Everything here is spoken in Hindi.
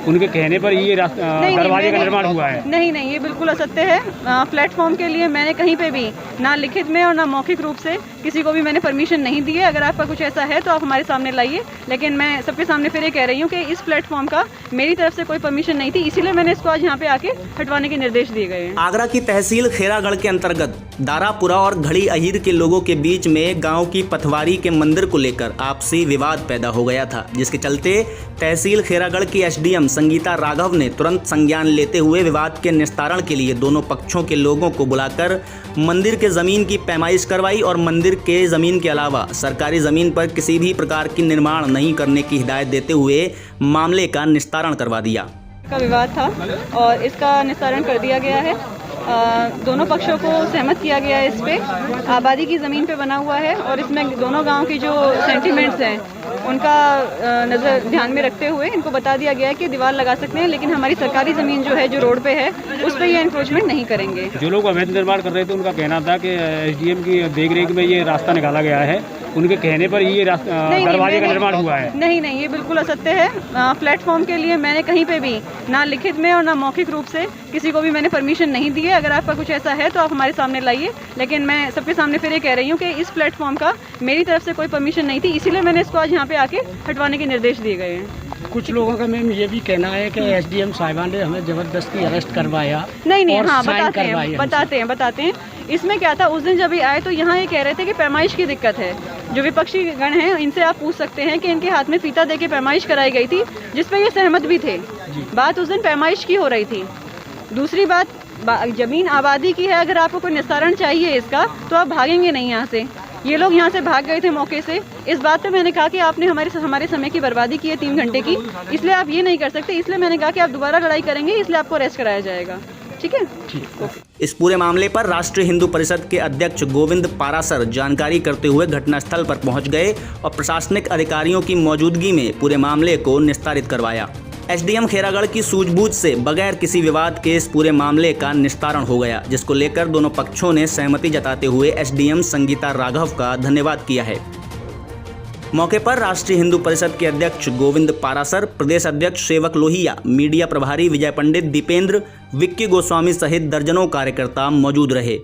उनके कहने पर ये दरवाजे का निर्माण हुआ है। नहीं, ये बिल्कुल असत्य है। प्लेटफॉर्म के लिए मैंने कहीं पे भी ना लिखित में और ना मौखिक रूप से किसी को भी मैंने परमिशन नहीं दी है। अगर आपका कुछ ऐसा है तो आप हमारे सामने लाइए, लेकिन मैं सबके सामने फिर ये कह रही हूँ कि इस प्लेटफॉर्म का मेरी तरफ से कोई परमिशन नहीं थी, इसीलिए मैंने इसको आज यहाँ पे आके हटवाने के निर्देश दिए गए हैं। आगरा की तहसील खेरागढ़ के अंतर्गत दारापुरा और घड़ी अहीर के लोगों के बीच में गांव की पथवारी के मंदिर को लेकर आपसी विवाद पैदा हो गया था, जिसके चलते तहसील खेरागढ़ की एसडीएम संगीता राघव ने तुरंत संज्ञान लेते हुए विवाद के निस्तारण के लिए दोनों पक्षों के लोगों को बुलाकर मंदिर के जमीन की पैमाइश करवाई और मंदिर के जमीन के अलावा सरकारी जमीन पर किसी भी प्रकार की निर्माण नहीं करने की हिदायत देते हुए मामले का निस्तारण करवा दिया। का विवाद था और इसका निस्तारण कर दिया गया है। दोनों पक्षों को सहमत किया गया है। इस पे आबादी की ज़मीन पे बना हुआ है और इसमें दोनों गांव की जो सेंटिमेंट्स हैं उनका नज़र ध्यान में रखते हुए इनको बता दिया गया है कि दीवार लगा सकते हैं, लेकिन हमारी सरकारी ज़मीन जो है, जो रोड पे है, उस पर ये एनक्रोचमेंट नहीं करेंगे। जो लोग अवैध निर्माण कर रहे थे उनका कहना था कि एसडीएम की देखरेख में ये रास्ता निकाला गया है, उनके कहने पर ये दरवाजे का निर्माण हुआ है। नहीं, ये बिल्कुल असत्य है। प्लेटफॉर्म के लिए मैंने कहीं पे भी ना लिखित में और ना मौखिक रूप से किसी को भी मैंने परमिशन नहीं दी है। अगर आपका कुछ ऐसा है तो आप हमारे सामने लाइए, लेकिन मैं सबके सामने फिर ये कह रही हूँ कि इस प्लेटफॉर्म का मेरी तरफ से कोई परमिशन नहीं थी, इसीलिए मैंने इसको आज यहाँ पे आके हटवाने के निर्देश दिए गए हैं। कुछ लोगों का मैम ये भी कहना है कि एसडीएम साहिबा ने हमें जबरदस्ती अरेस्ट करवाया। नहीं, हाँ, बताते हैं। इसमें क्या था, उस दिन जब ये आए तो यहाँ ये कह रहे थे कि पैमाइश की दिक्कत है। जो विपक्षी गण हैं इनसे आप पूछ सकते हैं कि इनके हाथ में फीता दे के पैमाइश कराई गई थी, जिस पर ये सहमत भी थे। बात उस दिन पैमाइश की हो रही थी। दूसरी बात, जमीन आबादी की है। अगर आपको कोई निस्तारण चाहिए इसका तो आप भागेंगे नहीं यहाँ से। ये लोग यहाँ से भाग गए थे मौके से। इस बात पे मैंने कहा कि आपने हमारे समय की बर्बादी की है 3 घंटे की, इसलिए आप ये नहीं कर सकते। इसलिए मैंने कहा कि आप दोबारा लड़ाई करेंगे, इसलिए आपको अरेस्ट कराया जाएगा। ठीक है। इस पूरे मामले पर राष्ट्रीय हिंदू परिषद के अध्यक्ष गोविंद पारासर जानकारी करते हुए घटनास्थल पर पहुंच गए और प्रशासनिक अधिकारियों की मौजूदगी में पूरे मामले को निस्तारित करवाया। एसडीएम खेरागढ़ की सूझबूझ से बगैर किसी विवाद के इस पूरे मामले का निस्तारण हो गया, जिसको लेकर दोनों पक्षों ने सहमति जताते हुए एसडीएम संगीता राघव का धन्यवाद किया है। मौके पर राष्ट्रीय हिंदू परिषद के अध्यक्ष गोविंद पारासर, प्रदेश अध्यक्ष सेवक लोहिया, मीडिया प्रभारी विजय पंडित, दीपेंद्र, विक्की गोस्वामी सहित दर्जनों कार्यकर्ता मौजूद रहे।